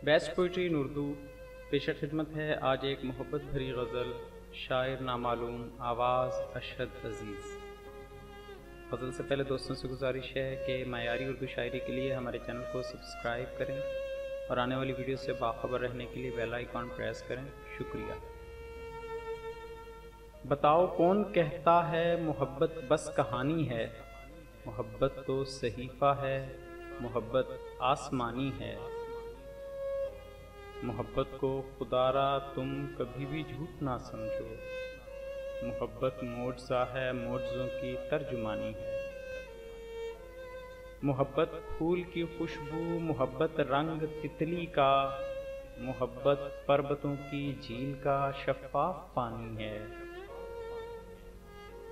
Best poetry इन Urdu pressure खिदमत है आज एक मोहब्बत भरी गज़ल। शायर नामालूम, आवाज़ अशहद अज़ीज़। गज़ल से पहले दोस्तों से गुजारिश है कि मयारी उर्दू शायरी के लिए हमारे चैनल को सब्सक्राइब करें और आने वाली वीडियो से बाखबर रहने के लिए बेल आइकॉन प्रेस करें। शुक्रिया। बताओ कौन कहता है मोहब्बत बस कहानी है, मोहब्बत तो सहीफ़ा है, मोहब्बत आसमानी है। मोहब्बत को खुदारा तुम कभी भी झूठ ना समझो, मोहब्बत मोज़ा है, मोज़ों की तर्जुमानी है। मोहब्बत फूल की खुशबू, मोहब्बत रंग तितली का, मोहब्बत पर्वतों की झील का शफ़ाफ पानी है।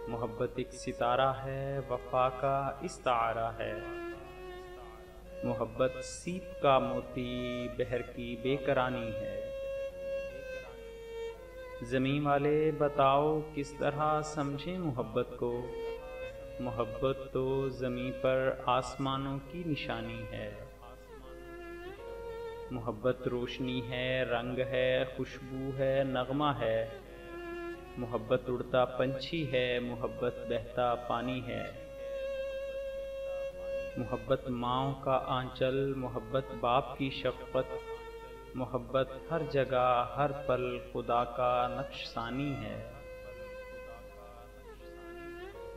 मोहब्बत एक सितारा है, वफ़ा का इस्तारा है। मोहब्बत सीप का मोती, बहर की बेकरानी है। ज़मीन वाले बताओ किस तरह समझें मोहब्बत को, मोहब्बत तो ज़मीन पर आसमानों की निशानी है। मोहब्बत रोशनी है, रंग है, खुशबू है, नगमा है। मोहब्बत उड़ता पंछी है, मोहब्बत बहता पानी है। मोहब्बत माँओं का आंचल, मोहब्बत बाप की शफ़क़त, मोहब्बत हर जगह हर पल खुदा का नक्शसानी है।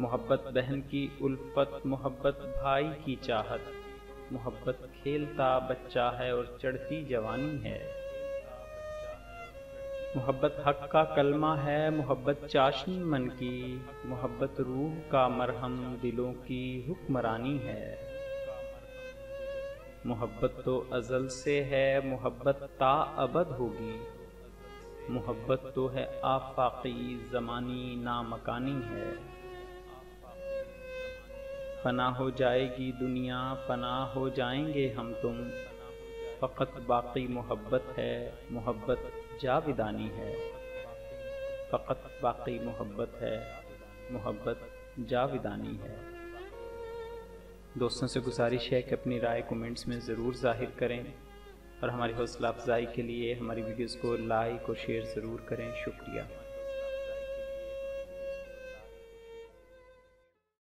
मोहब्बत बहन की उल्फत, मोहब्बत भाई की चाहत, मोहब्बत खेलता बच्चा है और चढ़ती जवानी है। मोहब्बत हक का कलमा है, मोहब्बत चाशनी मन की, मोहब्बत रूह का मरहम, दिलों की हुक्मरानी है। मोहब्बत तो अज़ल से है, मोहब्बत ता अबद होगी, मोहब्बत तो है आफाकी ज़मानी नामकानी है। फना हो जाएगी दुनिया, फना हो जाएंगे हम तुम, फ़क़त बाकी मोहब्बत है, मोहब्बत जाविदानी है। फ़क़त बाकी मोहब्बत है, मोहब्बत जाविदानी है। दोस्तों से गुजारिश है कि अपनी राय कमेंट्स में ज़रूर ज़ाहिर करें और हमारी हौसला अफजाई के लिए हमारी वीडियोज़ को लाइक और शेयर ज़रूर करें। शुक्रिया।